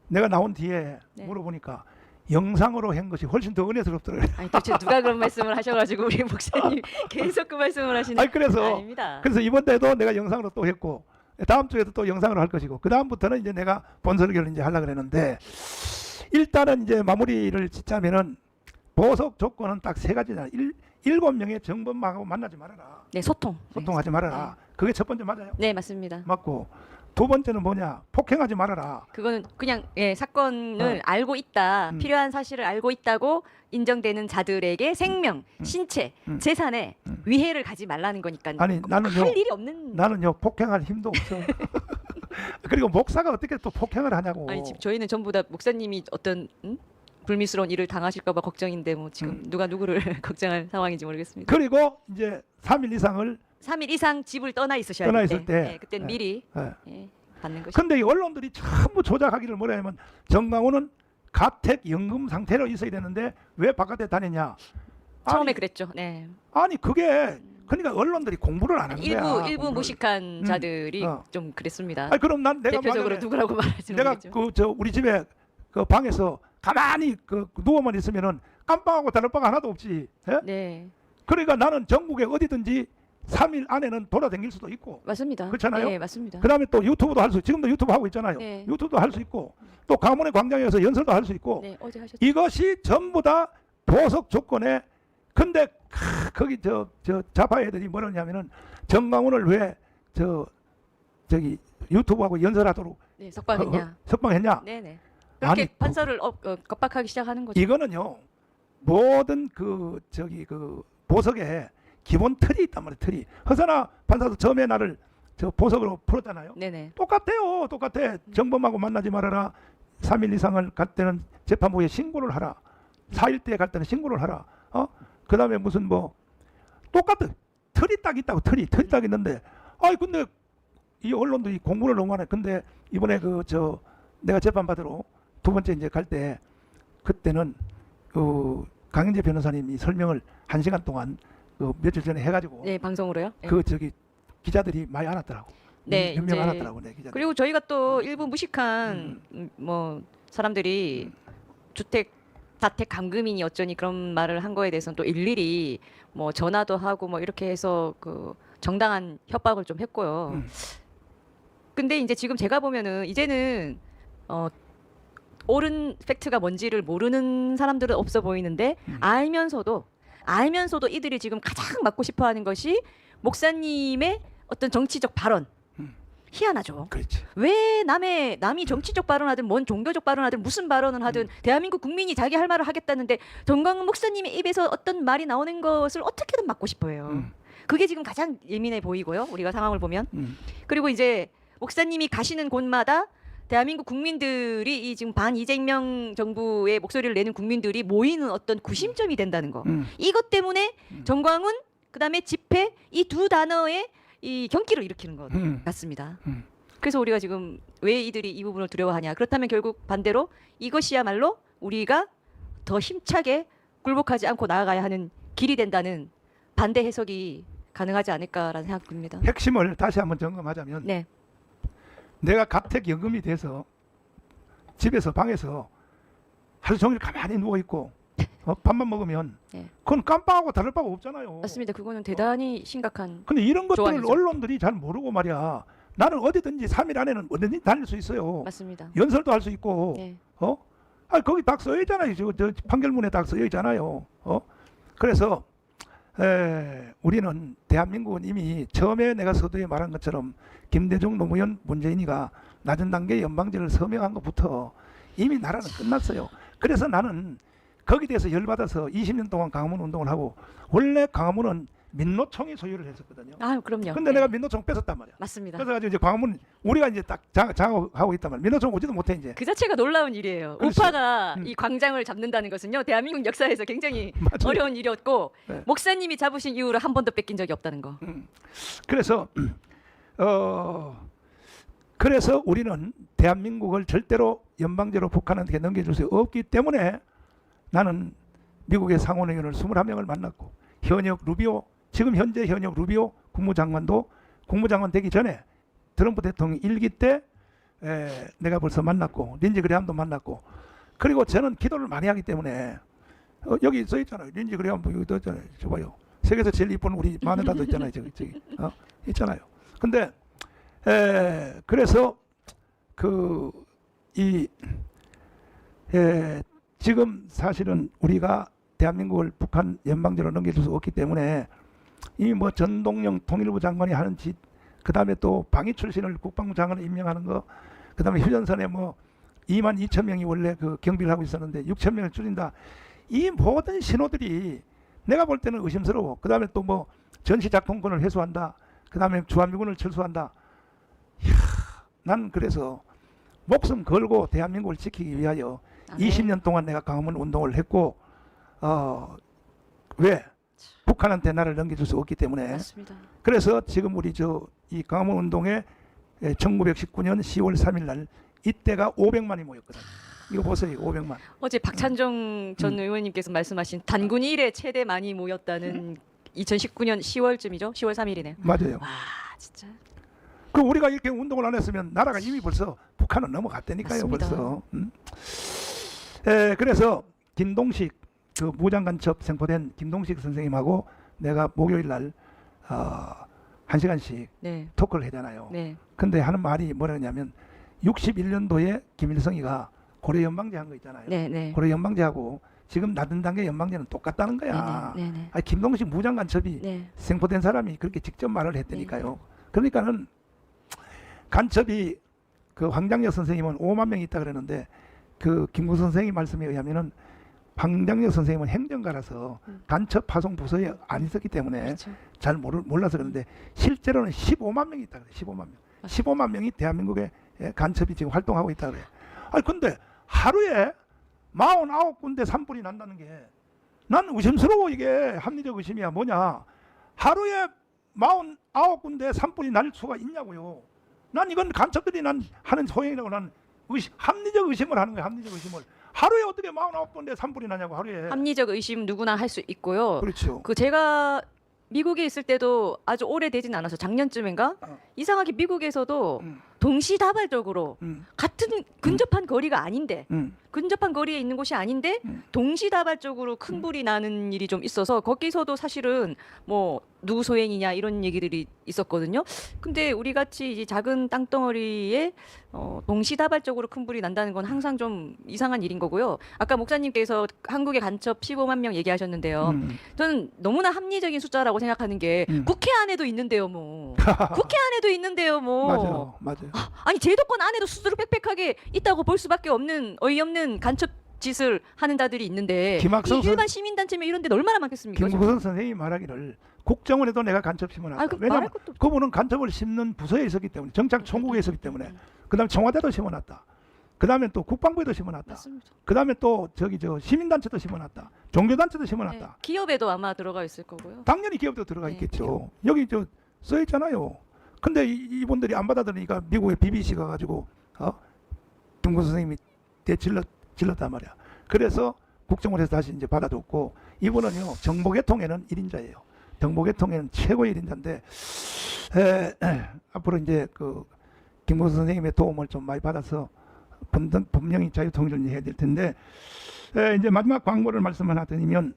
내가 나온 뒤에 네. 물어보니까 영상으로 한 것이 훨씬 더 은혜스럽더라고요. 아니 도대체 누가 그런 말씀을 하셔가지고 우리 목사님 계속 그 말씀을 하시는. 아니 그래서 아닙니다. 이번 때도 내가 영상으로 또 했고 다음 주에도 또 영상으로 할 것이고 그 다음부터는 이제 내가 본 설교를 이제 하려고 그랬는데 일단은 이제 마무리를 짓자면은 보석 조건은 딱 세 가지잖아요. 7명의 정범하고 만나지 말아라. 네, 소통하지 말아라. 그게 첫 번째 맞아요. 네, 맞습니다. 맞고 두 번째는 뭐냐? 폭행하지 말아라. 그거는 그냥 사건을 어. 알고 있다, 필요한 사실을 알고 있다고 인정되는 자들에게 생명, 신체, 재산에 위해를 가지 말라는 거니까. 아니, 나는요, 할 일이 없는. 나는요 폭행할 힘도 없어. 그리고 목사가 어떻게 또 폭행을 하냐고. 아니 지금 저희는 전부 다 목사님이 어떤 불미스러운 일을 당하실까봐 걱정인데 뭐 지금 누가 누구를 걱정할 상황인지 모르겠습니다. 그리고 이제 3일 이상을 3일 이상 집을 떠나 있으셔야 떠나 될 있을 때. 그때는 네. 미리 예. 받는 것이. 근데 이 언론들이 전부 조작하기를 뭐라 하면 정강호는 가택 연금 상태로 있어야 되는데 왜 바깥에 다니냐. 처음에 아니, 그랬죠. 네. 아니 그게 그러니까 언론들이 공부를 안 하는 거야. 일부 공부를. 무식한 자들이 어. 좀 그랬습니다. 아니 그럼 난 내가 대표적으로 만약에 누구라고 말하지 내가 모르겠죠. 우리 집에 그 방에서 가만히 누워만 있으면은 깜빡하고 다른 바가 하나도 없지. 예? 네, 그러니까 나는 전국에 어디든지 3일 안에는 돌아다닐 수도 있고. 맞습니다. 그렇잖아요? 네, 맞습니다. 그다음에 또 유튜브도 할 수, 지금도 유튜브 하고 있잖아요. 네. 유튜브도 할 수 있고 또 강원의 광장에서 연설도 할 수 있고. 네, 어제 하셨죠. 이것이 전부 다 보석 조건에. 근데 거기 저 좌파 애들이 뭐라냐면은 정강훈을 왜 저기 유튜브하고 연설하도록 네, 석방했냐? 석방했냐? 네, 네. 그렇게 아니, 판사를 겁박하기 시작하는 거죠. 이거는요 모든 보석에 기본 틀이 있단 말이에요. 틀이. 허사나 판사도 처음에 나를 저 보석으로 풀었잖아요. 네, 네. 똑같아요. 똑같아. 정범하고 만나지 말아라. 3일 이상을 갈 때는 재판부에 신고를 하라. 4일 때 갈 때는 신고를 하라. 그 다음에 무슨 뭐 똑같아. 틀이 딱 있다고. 틀이 딱 있는데 아이 근데 이 언론들이 공부를 너무 하네. 근데 이번에 내가 재판 받으러 두 번째 이제 갈 때 그때는 강영재 변호사님이 설명을 1시간 동안 며칠 전에 해가지고 네, 방송으로요. 네. 기자들이 많이 안 왔더라고. 네, 몇 명 이제 안 왔더라고. 네, 기자들. 그리고 저희가 또 일부 무식한 뭐 사람들이 다택 감금이니 어쩌니 그런 말을 한 거에 대해서는 또 일일이 뭐 전화도 하고 뭐 이렇게 해서 그 정당한 협박을 좀 했고요. 근데 이제 지금 제가 보면은 이제는 옳은 팩트가 뭔지를 모르는 사람들은 없어 보이는데 알면서도 이들이 지금 가장 막고 싶어하는 것이 목사님의 어떤 정치적 발언. 희한하죠. 그렇지. 왜 남이 정치적 발언하든 뭔 종교적 발언하든 무슨 발언을 하든 대한민국 국민이 자기 할 말을 하겠다는데 정광훈 목사님의 입에서 어떤 말이 나오는 것을 어떻게든 막고 싶어요. 그게 지금 가장 예민해 보이고요. 우리가 상황을 보면. 그리고 이제 목사님이 가시는 곳마다 대한민국 국민들이 이 지금 반 이재명 정부의 목소리를 내는 국민들이 모이는 어떤 구심점이 된다는 거. 이것 때문에 정광훈 그다음에 집회 이 두 단어의 이 경기를 일으키는 것 같습니다. 그래서 우리가 지금 왜 이들이 이 부분을 두려워하냐. 그렇다면 결국 반대로 이것이야말로 우리가 더 힘차게 굴복하지 않고 나아가야 하는 길이 된다는 반대 해석이 가능하지 않을까라는 생각이 듭니다. 핵심을 다시 한번 점검하자면 네. 내가 가택연금이 돼서 집에서 방에서 하루 종일 가만히 누워있고 밥만 먹으면 네. 그건 깜빡하고 다를 바가 없잖아요. 맞습니다. 그거는 대단히 심각한. 근데 이런 것들을 조항이죠. 언론들이 잘 모르고 말이야. 나는 어디든지 3일 안에는 언제든지 다닐 수 있어요. 맞습니다. 연설도 할 수 있고 네. 거기 딱 써져 있잖아요. 저 판결문에 딱 써져 있잖아요. 그래서 우리는 대한민국은 이미 처음에 내가 서두에 말한 것처럼 김대중 노무현 문재인이가 낮은 단계 연방제를 서명한 것부터 이미 나라는 끝났어요. 그래서 나는 거기에 대해서 열받아서 20년 동안 강화문 운동을 하고 원래 강화문은 민노총이 소유를 했었거든요. 아, 그럼요. 근데 네. 내가 민노총 뺏었단 말이야. 맞습니다. 그래서 가지고 이제 광화문 우리가 이제 딱 장악하고 있단 말이야. 민노총 오지도 못해 이제. 그 자체가 놀라운 일이에요. 그렇죠. 우파가 음. 이 광장을 잡는다는 것은요, 대한민국 역사에서 굉장히 맞아요. 어려운 일이었고, 네. 목사님이 잡으신 이후로 한 번도 뺏긴 적이 없다는 거. 그래서 그래서 우리는 대한민국을 절대로 연방제로 북한한테 넘겨줄 수 없기 때문에 나는 미국의 상원의원을 21명을 만났고 현역 루비오 지금 현재 현역 루비오 국무장관도 국무장관 되기 전에 트럼프 대통령 1기 때 내가 벌써 만났고 린지 그레함도 만났고 그리고 저는 기도를 많이 하기 때문에 여기 써 있잖아요. 린지 그레함 여기 또 있잖아요. 저 봐요. 세계에서 제일 이쁜 우리 마누라도 있잖아요. 저기 있잖아요. 근데 그래서 지금 사실은 우리가 대한민국을 북한 연방제로 넘겨줄 수 없기 때문에 이 뭐 전동영 통일부 장관이 하는 짓, 그 다음에 또 방위 출신을 국방부 장관을 임명하는 거, 그 다음에 휴전선에 뭐 22,000명이 원래 그 경비를 하고 있었는데 6,000명을 줄인다. 이 모든 신호들이 내가 볼 때는 의심스러워. 그 다음에 또 뭐 전시작품권을 회수한다. 그 다음에 주한미군을 철수한다. 이야, 난 그래서 목숨 걸고 대한민국을 지키기 위하여 20년 동안 내가 강화문 운동을 했고 왜? 북한한테 나를 넘겨줄 수 없기 때문에. 맞습니다. 그래서 지금 우리 이 강화문 운동에 1919년 10월 3일 날 이때가 500만이 모였거든요. 이거 보세요. 500만. 어제 박찬종 전 의원님께서 말씀하신 단군 일에 최대 많이 모였다는 2019년 10월쯤이죠? 10월 3일이네요. 맞아요. 와, 진짜. 그 우리가 이렇게 운동을 안 했으면 나라가 이미 벌써 북한은 넘어갔다니까요. 맞습니다. 벌써. 그래서 김동식 그 무장간첩 생포된 김동식 선생님하고 내가 목요일 날 1시간씩 네. 토크를 하잖아요. 네. 근데 하는 말이 뭐냐면 61년도에 김일성이가 고려 연방제 한 거 있잖아요. 네, 네. 고려 연방제하고 지금 낮은 단계 연방제는 똑같다는 거야. 네, 네, 네. 아니, 김동식 무장간첩이 네. 생포된 사람이 그렇게 직접 말을 했다니까요. 그러니까는 간첩이 그 황장혁 선생님은 5만 명이 있다 그러는데 그 김구 선생님 말씀에 의하면은 황장혁 선생님은 행정가라서 간첩 파송 부서에 안 있었기 때문에 그렇죠. 잘 몰라서 그러는데 실제로는 15만 명이 있다 그래. 15만 명. 15만 명이 대한민국에 간첩이 지금 활동하고 있다 그래. 아니 근데 하루에 49군데 산불이 난다는 게 난 의심스러워. 이게 합리적 의심이야. 뭐냐? 하루에 49군데 산불이 날 수가 있냐고요. 난 이건 간첩들이 난 하는 소행이라고 난 합리적 의심을 하는 거야. 합리적 의심을. 하루에 어떻게 49군데 산불이 나냐고 하루에. 합리적 의심 누구나 할 수 있고요. 그렇죠. 그 제가 미국에 있을 때도 아주 오래되진 않아서 작년쯤인가 이상하게 미국에서도 동시다발적으로 같은 근접한 거리가 아닌데 근접한 거리에 있는 곳이 아닌데 동시다발적으로 큰 불이 나는 일이 좀 있어서 거기서도 사실은 뭐 누구 소행이냐 이런 얘기들이 있었거든요. 근데 우리 같이 이제 작은 땅덩어리에 동시다발적으로 큰 불이 난다는 건 항상 좀 이상한 일인 거고요. 아까 목사님께서 한국의 간첩 15만 명 얘기하셨는데요. 저는 너무나 합리적인 숫자라고 생각하는 게 국회 안에도 있는데요, 뭐. 국회 안에도 있는데요, 뭐. 맞아요. 아니 제도권 안에도 수두룩 빽빽하게 있다고 볼 수밖에 없는 어이없는 간첩 짓을 하는 자들이 있는데 김학성 이 일반 시민단체면 이런 데는 얼마나 많겠습니까? 김구선 선생님이 말하기를 국정원에도 내가 간첩 심어놨다. 그 왜냐하면 말할 것도 없죠. 그분은 간첩을 심는 부서에 있었기 때문에 정착 총국에 있었기 때문에 그다음에 청와대도 심어놨다. 그다음에 또 국방부에도 심어놨다. 맞습니다. 그다음에 또 시민단체도 심어놨다. 종교단체도 네, 심어놨다. 기업에도 아마 들어가 있을 거고요. 당연히 기업도 들어가 네, 있겠죠. 여기 써 있잖아요. 근데 이분들이 안 받아들으니까 미국의 BBC 가가지고 김구 선생님이 질렀단 말이야. 그래서 국정원에서 다시 이제 받아줬고 이분은요 정보계통에는 1인자예요. 정보계통에는 최고의 1인자인데 앞으로 이제 그 김구 선생님의 도움을 좀 많이 받아서 분명히 자유통일을 해야 될 텐데 이제 마지막 광고를 말씀 하나 드리면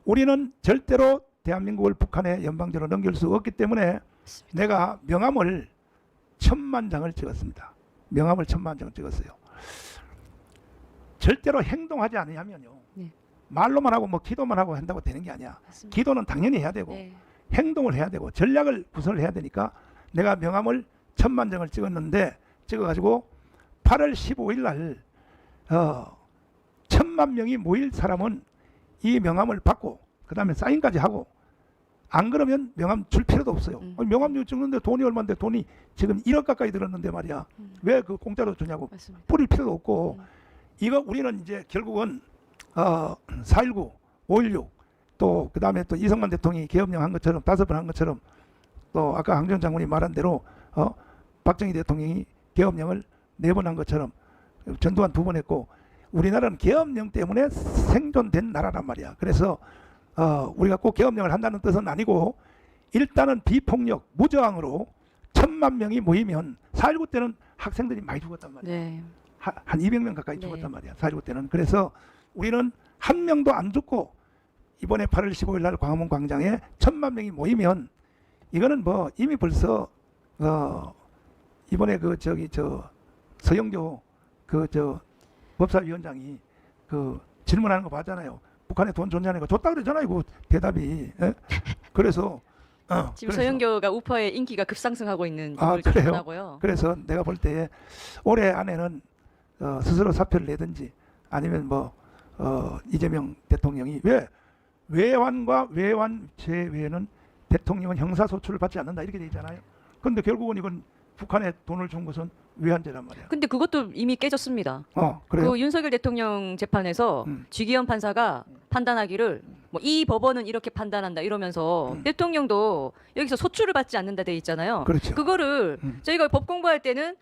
우리는 절대로 대한민국을 북한의 연방제로 넘길 수 없기 때문에 내가 명함을 1000만 장을 찍었습니다. 명함을 1000만 장을 찍었어요. 절대로 행동하지 않으면요. 네. 말로만 하고 뭐 기도만 하고 한다고 되는 게 아니야. 맞습니다. 기도는 당연히 해야 되고 네. 행동을 해야 되고 전략을 구성을 해야 되니까 내가 명함을 1000만 장을 찍었는데 찍어가지고 8월 15일 날 1000만 1,000만 명이 모일 사람은 이 명함을 받고 그 다음에 사인까지 하고 안 그러면 명함 줄 필요도 없어요. 명함 찍는데 돈이 얼마인데 돈이 지금 1억 가까이 들었는데 말이야. 왜 그 공짜로 주냐고. 맞습니다. 뿌릴 필요도 없고 이거 우리는 이제 결국은 4.19, 5.16 또 그 다음에 또 이승만 대통령이 계엄령 한 것처럼 5번 한 것처럼 또 아까 황교안 장군이 말한 대로 박정희 대통령이 계엄령을 4번 한 것처럼 전두환 2번 했고 우리나라는 계엄령 때문에 생존된 나라란 말이야. 그래서 우리가 꼭 계엄령을 한다는 뜻은 아니고 일단은 비폭력 무저항으로 1,000만 명이 모이면 4.19 때는 학생들이 많이 죽었단 말이야. 네. 한 200명 가까이 네. 죽었단 말이야. 4.19 때는. 그래서 우리는 한 명도 안 죽고 이번에 8월 15일 날 광화문 광장에 1,000만 명이 모이면 이거는 뭐 이미 벌써 이번에 서영교 법사위원장이 질문하는 거 봤잖아요. 북한에 돈 줬냐는 거 줬다 그러잖아요. 그 대답이. 예? 그래서 지금 그래서, 서영교가 우파의 인기가 급상승하고 있는 아, 인물이 그래요? 있다고요. 그래서 내가 볼 때 올해 안에는 스스로 사표를 내든지 아니면 뭐 이재명 대통령이 왜 외환과 외환 제외는 대통령은 형사소출을 받지 않는다 이렇게 돼 있잖아요. 그런데 결국은 이건 북한에 돈을 준 것은 외환죄란 말이야. 근데 그것도 이미 깨졌습니다. 그래요? 그 윤석열 대통령 재판에서 쥐기현 판사가 판단하기를 뭐 이 법원은 이렇게 판단한다 이러면서 대통령도 여기서 소출을 받지 않는다 돼 있잖아요. 그렇죠. 그거를 저희가 법 공부할 때는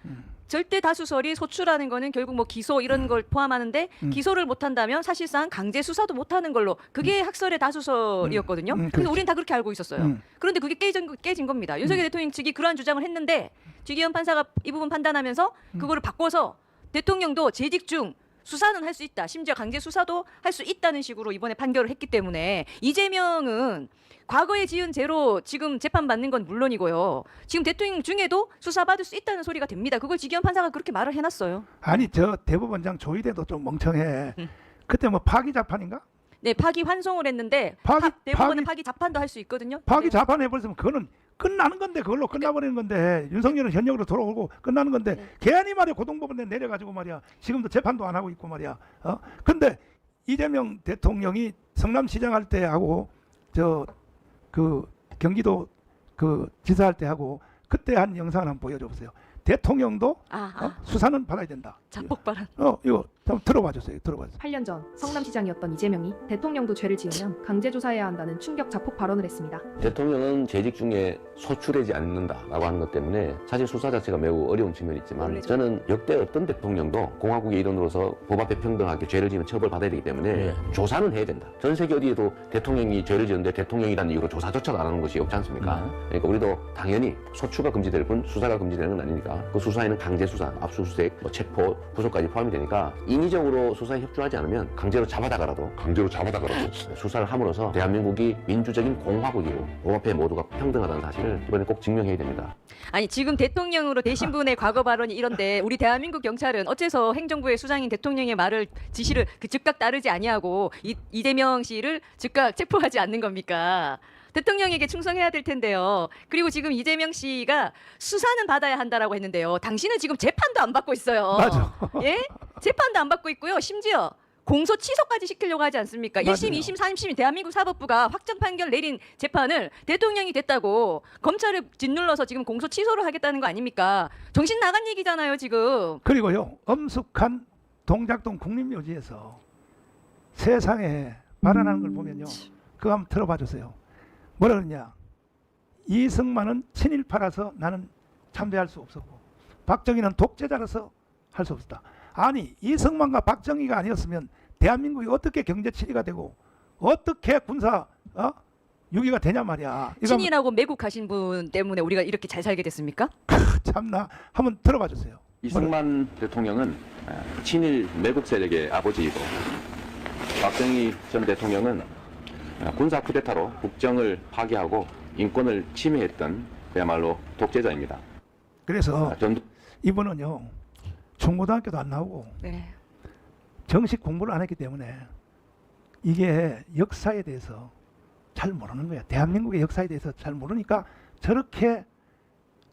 절대 다수설이 소출하는 거는 결국 뭐 기소 이런 걸 포함하는데 기소를 못 한다면 사실상 강제 수사도 못 하는 걸로 그게 학설의 다수설이었거든요. 근데 그렇죠. 우리는 다 그렇게 알고 있었어요. 그런데 그게 깨진 겁니다. 윤석열 대통령 측이 그러한 주장을 했는데 쥐기현 판사가 이 부분 판단하면서 그거를 바꿔서 대통령도 재직 중 수사는 할 수 있다. 심지어 강제 수사도 할 수 있다는 식으로 이번에 판결을 했기 때문에 이재명은 과거에 지은 죄로 지금 재판받는 건 물론이고요. 지금 대통령 중에도 수사받을 수 있다는 소리가 됩니다. 그걸 지기현 판사가 그렇게 말을 해놨어요. 아니 저 대법원장 조희대도 좀 멍청해. 그때 뭐 파기 자판인가? 네, 파기 환송을 했는데 대법원은 파기 자판도 할 수 있거든요. 파기 네. 자판 해버렸으면 그거는 끝나는 건데 그걸로 끝나버리는 건데 윤석열은 현역으로 돌아오고 끝나는 건데 개안이 말이야 고등법원에 내려가지고 말이야 지금도 재판도 안 하고 있고 말이야. 근데 이재명 대통령이 성남시장 할 때 하고 그 경기도 그 지사할 때 하고 그때 한 영상을 한번 보여줘 보세요. 대통령도 수사는 받아야 된다. 자폭발언. 이거 한번 들어봐 주세요. 들어봐 주세요. 8년 전 성남시장이었던 이재명이 대통령도 죄를 지으면 강제조사해야 한다는 충격 자폭 발언을 했습니다. 대통령은 재직 중에 소출하지 않는다라고 하는 것 때문에 사실 수사 자체가 매우 어려운 측면이 있지만 저는 역대 어떤 대통령도 공화국의 일원으로서 법 앞에 평등하게 죄를 지으면 처벌받아야 되기 때문에 조사는 해야 된다. 전 세계 어디에도 대통령이 죄를 지었는데 대통령이라는 이유로 조사조차도 안 하는 것이 없지 않습니까? 그러니까 우리도 당연히 소추가 금지될 뿐 수사가 금지되는 건 아니니까 그 수사에는 강제수사, 압수수색, 체포, 구속까지 포함이 되니까 인위적으로 수사에 협조하지 않으면 강제로 잡아다가라도 수사를 함으로써 대한민국이 민주적인 공화국이고 법 앞에 모두가 평등하다는 사실을 이번에 꼭 증명해야 됩니다. 아니 지금 대통령으로 되신 분의 과거 발언이 이런데 우리 대한민국 경찰은 어째서 행정부의 수장인 대통령의 말을 지시를 즉각 따르지 아니하고 이재명 씨를 즉각 체포하지 않는 겁니까? 대통령에게 충성해야 될 텐데요. 그리고 지금 이재명 씨가 수사는 받아야 한다라고 했는데요. 당신은 지금 재판도 안 받고 있어요. 맞아. 예? 재판도 안 받고 있고요. 심지어 공소 취소까지 시키려고 하지 않습니까? 맞아요. 1심, 2심, 3심 대한민국 사법부가 확정 판결 내린 재판을 대통령이 됐다고 검찰을 짓눌러서 지금 공소 취소를 하겠다는 거 아닙니까? 정신 나간 얘기잖아요, 지금. 그리고요 엄숙한 동작동 국립묘지에서 세상에 발언하는 걸 보면요 그거 한번 들어봐 주세요. 뭐라 그러냐. 이승만은 친일파라서 나는 참배할 수 없었고 박정희는 독재자라서 할 수 없었다. 아니 이승만과 박정희가 아니었으면 대한민국이 어떻게 경제 치리가 되고 어떻게 군사 유기가 되냐 말이야. 친일하고 매국하신 분 때문에 우리가 이렇게 잘 살게 됐습니까? 참나 한번 들어봐 주세요. 이승만 대통령은 친일 매국 세력의 아버지이고 박정희 전 대통령은 군사 쿠데타로 국정을 파괴하고 인권을 침해했던 그야말로 독재자입니다. 그래서 이분은요 중고등학교도 안 나오고 네. 정식 공부를 안 했기 때문에 이게 역사에 대해서 잘 모르는 거야. 대한민국의 역사에 대해서 잘 모르니까 저렇게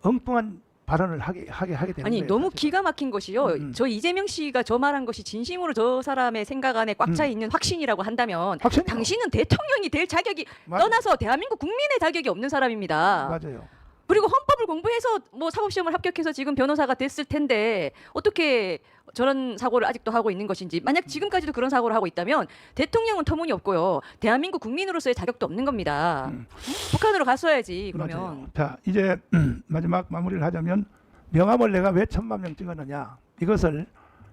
엉뚱한 발언을 하게 되는 아니 거예요. 너무 사실은. 기가 막힌 것이요. 저 이재명 씨가 저 말한 것이 진심으로 저 사람의 생각 안에 꽉 차 있는 확신이라고 한다면 확신이요. 당신은 대통령이 될 자격이 맞아요. 떠나서 대한민국 국민의 자격이 없는 사람입니다. 맞아요. 그리고 헌법을 공부해서 뭐 사법시험을 합격해서 지금 변호사가 됐을 텐데 어떻게 저런 사고를 아직도 하고 있는 것인지, 만약 지금까지도 그런 사고를 하고 있다면 대통령은 터무니없고요. 대한민국 국민으로서의 자격도 없는 겁니다. 북한으로 갔어야지 그러면. 맞아요. 자, 이제 마지막 마무리를 하자면 명함을 내가 왜 1,000만 명 찍었느냐. 이것을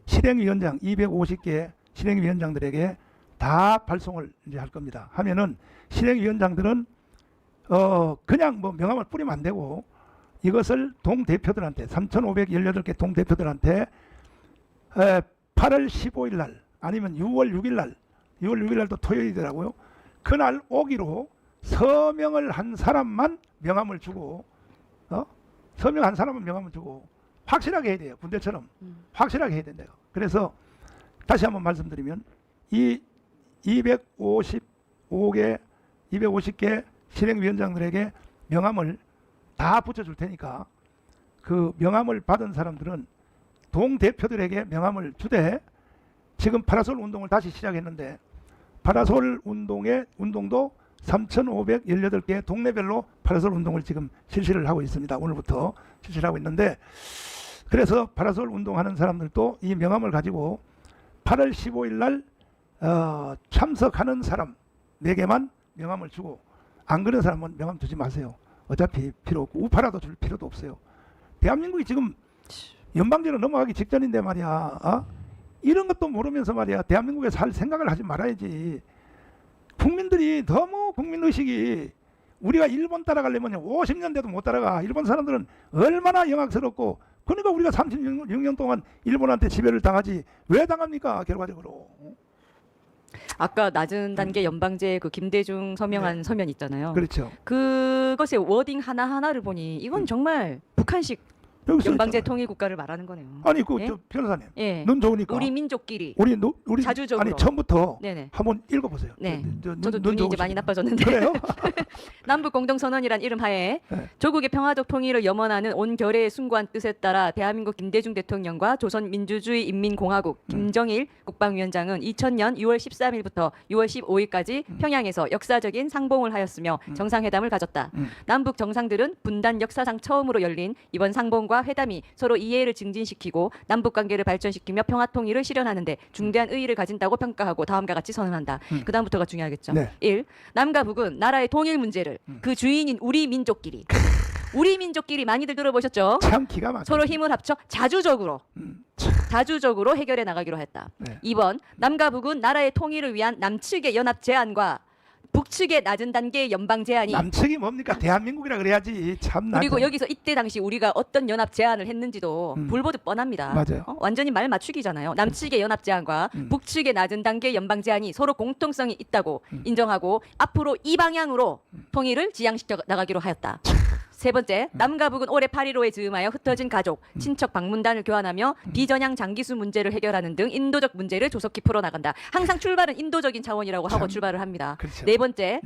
실행위원장 250개 실행위원장들에게 다 발송을 이제 할 겁니다. 하면은 실행위원장들은 그냥 뭐 명함을 뿌리면 안 되고 이것을 동대표들한테 3,518개 동대표들한테 8월 15일 날 아니면 6월 6일 날 6월 6일 날도 토요일이더라고요. 그날 오기로 서명을 한 사람만 명함을 주고 서명한 사람은 명함을 주고 확실하게 해야 돼요. 군대처럼 확실하게 해야 된대요. 그래서 다시 한번 말씀드리면 이 250개 실행위원장들에게 명함을 다 붙여줄 테니까 그 명함을 받은 사람들은 동대표들에게 명함을 주되, 지금 파라솔 운동을 다시 시작했는데 파라솔 운동도 3,518개 동네별로 파라솔 운동을 지금 실시를 하고 있습니다. 오늘부터 실시를 하고 있는데, 그래서 파라솔 운동하는 사람들도 이 명함을 가지고 8월 15일 날 참석하는 사람에게만 명함을 주고, 안 그런 사람은 명함 주지 마세요. 어차피 필요 없고 우파라도 줄 필요도 없어요. 대한민국이 지금 연방제로 넘어가기 직전인데 말이야. 이런 것도 모르면서 말이야 대한민국에 살 생각을 하지 말아야지. 국민들이 너무 국민의식이, 우리가 일본 따라가려면 50년 돼도 못 따라가. 일본 사람들은 얼마나 영악스럽고, 그러니까 우리가 36년 동안 일본한테 지배를 당하지 왜 당합니까 결과적으로. 아까 낮은 단계 연방제 그 김대중 서명한 서면 있잖아요. 그렇죠. 그것의 워딩 하나하나를 보니 이건 정말 북한식 여기서 연방제 있잖아요. 통일 국가를 말하는 거네요. 아니 그 예? 저 변호사님 예. 눈 좋으니까 우리 민족끼리. 우리 자주적으로. 아니 처음부터 네네. 한번 읽어보세요. 네. 눈 저도 눈이 이제 좋으시니까. 많이 나빠졌는데. 그래요? 남북 공동선언이란 이름 하에 네. 조국의 평화적 통일을 염원하는 온 결의의 숭고한 뜻에 따라 대한민국 김대중 대통령과 조선민주주의 인민공화국 김정일 국방위원장은 2000년 6월 13일부터 6월 15일까지 평양에서 역사적인 상봉을 하였으며 정상회담을 가졌다. 남북 정상들은 분단 역사상 처음으로 열린 이번 상봉과 회담이 서로 이해를 증진시키고 남북 관계를 발전시키며 평화 통일을 실현하는 데 중대한 의의를 가진다고 평가하고 다음과 같이 선언한다. 그 다음부터가 중요하겠죠. 네. 1. 남과 북은 나라의 통일 문제를 그 주인인 우리 민족끼리 많이들 들어보셨죠? 참 기가 막혀. 서로 힘을 합쳐 자주적으로 해결해 나가기로 했다. 네. 2번. 남과 북은 나라의 통일을 위한 남측의 연합 제안과 북측의 낮은 단계의 연방 제안이, 남측이 뭡니까? 대한민국이라 그래야지. 참. 그리고 여기서 이때 당시 우리가 어떤 연합 제안을 했는지도 불보듯 뻔합니다. 맞아요. 완전히 말 맞추기잖아요. 남측의 연합 제안과 북측의 낮은 단계의 연방 제안이 서로 공통성이 있다고 인정하고 앞으로 이 방향으로 통일을 지향시켜 나가기로 하였다. 세 번째, 남과 북은 올해 8.15에 즈음하여 흩어진 가족, 친척 방문단을 교환하며 비전향 장기수 문제를 해결하는 등 인도적 문제를 조속히 풀어나간다. 항상 출발은 인도적인 차원이라고 하고 출발을 합니다. 그렇죠. 네 번째,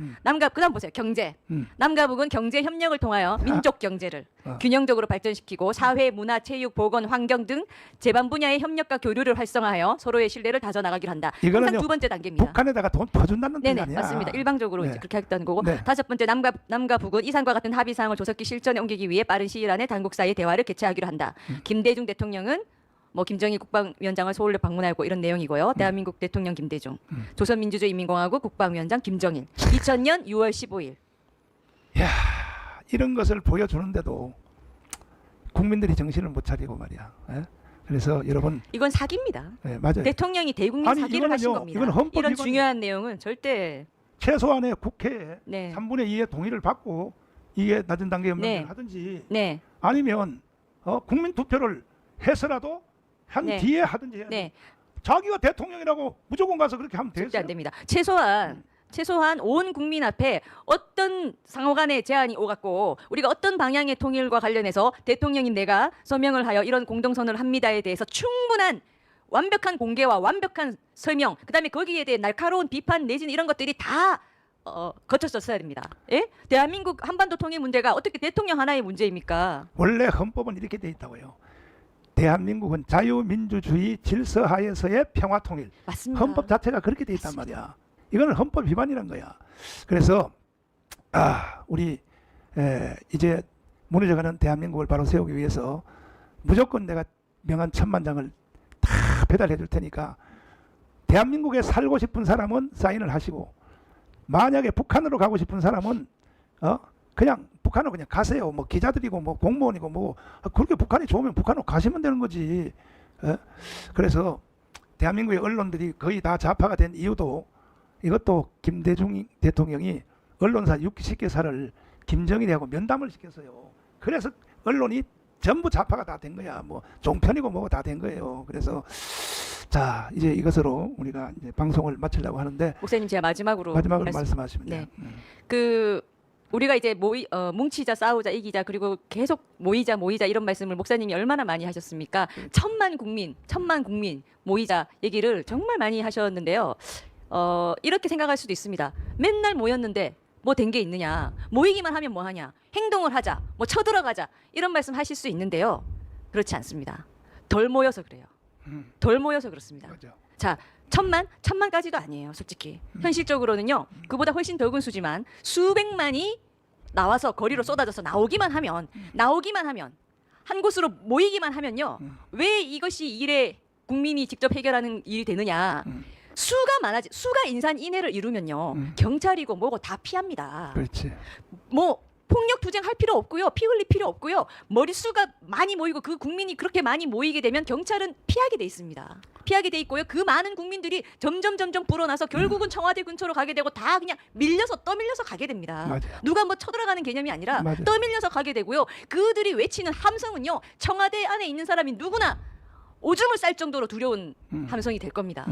그다음 보세요. 경제. 남과 북은 경제 협력을 통하여 민족 경제를 균형적으로 발전시키고 사회, 문화, 체육, 보건, 환경 등 제반 분야의 협력과 교류를 활성화하여 서로의 신뢰를 다져나가기로 한다. 이거는요, 항상 두 번째 단계입니다. 북한에다가 돈 퍼준다는 뜻 네네, 아니야? 맞습니다. 일방적으로 네. 이제 그렇게 하겠다는 거고. 네. 다섯 번째, 남과 북은 이상과 같은 합의사항을 조속히 실전에 옮기기 위해 빠른 시일 안에 당국 사이 대화를 개최하기로 한다. 김대중 대통령은 김정일 국방위원장을 서울로 방문하고 이런 내용이고요. 대한민국 대통령 김대중, 조선민주주의 인민공화국 국방위원장 김정일. 2000년 6월 15일. 이런 것을 보여주는데도 국민들이 정신을 못 차리고 말이야. 예? 그래서 여러분, 이건 사기입니다. 예, 맞아요. 대통령이 대국민 아니, 사기를 하신 이거는요, 겁니다. 이건 헌법 이런 위반이에요. 중요한 내용은 절대. 최소한의 국회에 네. 3분의 2의 동의를 받고 이게 낮은 단계 연방을 네. 하든지, 네. 아니면 국민 투표를 해서라도 한 네. 뒤에 하든지 해야지. 네. 자기가 대통령이라고 무조건 가서 그렇게 하면 절대 되겠어요? 안 됩니다. 최소한 온 국민 앞에 어떤 상호간의 제안이 오갔고 우리가 어떤 방향의 통일과 관련해서 대통령인 내가 서명을 하여 이런 공동선언을 합니다에 대해서 충분한 완벽한 공개와 완벽한 설명, 그다음에 거기에 대해 날카로운 비판 내지는 이런 것들이 다 거쳤었어야 됩니다. 예? 대한민국 한반도 통일 문제가 어떻게 대통령 하나의 문제입니까? 원래 헌법은 이렇게 돼 있다고요. 대한민국은 자유민주주의 질서하에서의 평화통일. 맞습니다. 헌법 자체가 그렇게 돼 있단 말이야. 이거는 헌법 위반이란 거야. 그래서 우리 이제 무너져가는 대한민국을 바로 세우기 위해서 무조건 내가 명한 1000만 장을 다 배달해 줄 테니까 대한민국에 살고 싶은 사람은 사인을 하시고, 만약에 북한으로 가고 싶은 사람은 그냥 북한으로 그냥 가세요. 뭐 기자들이고 뭐 공무원이고 뭐 그렇게 북한이 좋으면 북한으로 가시면 되는 거지. 그래서 대한민국의 언론들이 거의 다 좌파가 된 이유도 이것도 김대중 대통령이 언론사 60개사를 김정일이하고 면담을 시켰어요. 그래서 언론이 전부 좌파가 다 된 거야. 뭐 종편이고 뭐고 다 된 거예요. 그래서 자, 이제 이것으로 우리가 이제 방송을 마치려고 하는데, 목사님 제가 마지막으로 말씀하시면 돼요. 네. 우리가 이제 뭉치자 싸우자 이기자 그리고 계속 모이자 이런 말씀을 목사님이 얼마나 많이 하셨습니까? 천만 국민 모이자 얘기를 정말 많이 하셨는데요. 이렇게 생각할 수도 있습니다. 맨날 모였는데 뭐 된 게 있느냐? 모이기만 하면 뭐 하냐? 행동을 하자, 뭐 쳐들어가자 이런 말씀 하실 수 있는데요. 그렇지 않습니다. 덜 모여서 그래요. 덜 모여서 그렇습니다. 맞아. 자, 천만까지도 아니에요, 솔직히. 현실적으로는요, 그보다 훨씬 적은 수지만 수백만이 나와서 거리로 쏟아져서 나오기만 하면 한 곳으로 모이기만 하면요, 왜 이것이 일에 국민이 직접 해결하는 일이 되느냐? 수가 인산인해를 이루면요, 경찰이고 뭐고 다 피합니다. 그렇지. 뭐 폭력 투쟁할 필요 없고요, 피 흘릴 필요 없고요. 머릿수가 많이 모이고 그 국민이 그렇게 많이 모이게 되면 경찰은 피하게 돼 있습니다. 피하게 돼 있고요. 그 많은 국민들이 점점 불어나서 결국은 청와대 근처로 가게 되고 다 그냥 떠밀려서 가게 됩니다. 맞아요. 누가 뭐 쳐들어가는 개념이 아니라 맞아요. 떠밀려서 가게 되고요. 그들이 외치는 함성은요, 청와대 안에 있는 사람이 누구나 오줌을 쌀 정도로 두려운 함성이 될 겁니다.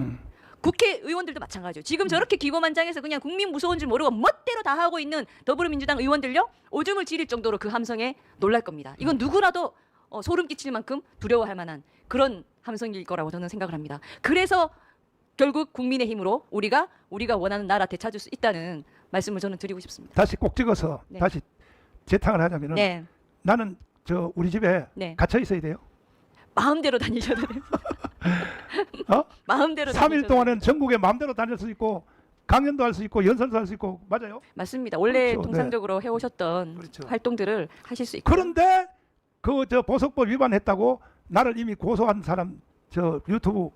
국회의원들도 마찬가지죠. 지금 저렇게 기고만장해서 그냥 국민 무서운 줄 모르고 멋대로 다 하고 있는 더불어민주당 의원들요, 오줌을 지릴 정도로 그 함성에 놀랄 겁니다. 이건 누구라도 소름 끼칠 만큼 두려워할 만한 그런 함성일 거라고 저는 생각을 합니다. 그래서 결국 국민의 힘으로 우리가 원하는 나라 되찾을 수 있다는 말씀을 저는 드리고 싶습니다. 다시 꼭 찍어서 네. 다시 재탕을 하자면은, 네, 나는 우리 집에 네. 갇혀 있어야 돼요. 마음대로 다니셔도 돼요. 마음대로 3일 다니셔도 동안은 전국에 마음대로 다닐 수 있고 강연도 할 수 있고 연설도 할 수 있고. 맞아요. 맞습니다. 원래 그렇죠. 통상적으로 해오셨던 그렇죠. 활동들을 하실 수 있고. 그런데 보석법 위반했다고 나를 이미 고소한 사람 유튜브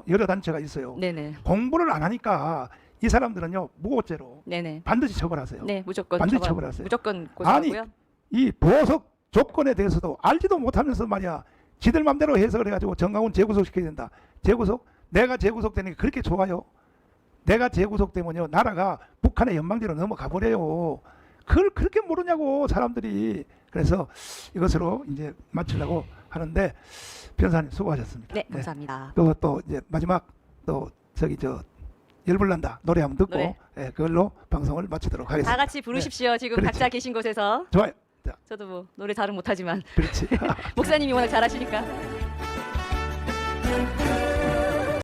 여러 단체가 있어요. 네네. 공부를 안 하니까 이 사람들은요, 무고죄로 네네. 반드시 처벌하세요. 네, 무조건 반드시 처벌, 처벌하세요. 무조건 고소하고요. 이 보석 조건에 대해서도 알지도 못하면서 말이야, 지들 맘대로 해석을 해가지고 정강훈 재구속 시켜야 된다. 재구속? 내가 재구속되는 게 그렇게 좋아요? 내가 재구속되면요, 나라가 북한의 연방제로 넘어가 버려요. 그걸 그렇게 모르냐고 사람들이. 그래서 이것으로 이제 마치려고 하는데, 변호사님 수고하셨습니다. 네, 감사합니다. 또 이제 마지막 열불난다 노래 한번 듣고 노래. 그걸로 방송을 마치도록 하겠습니다. 다 같이 부르십시오. 지금 그렇지. 각자 계신 곳에서. 좋아요. 자, 저도 뭐 노래 잘은 못하지만 그렇지. 목사님이 워낙 잘하시니까.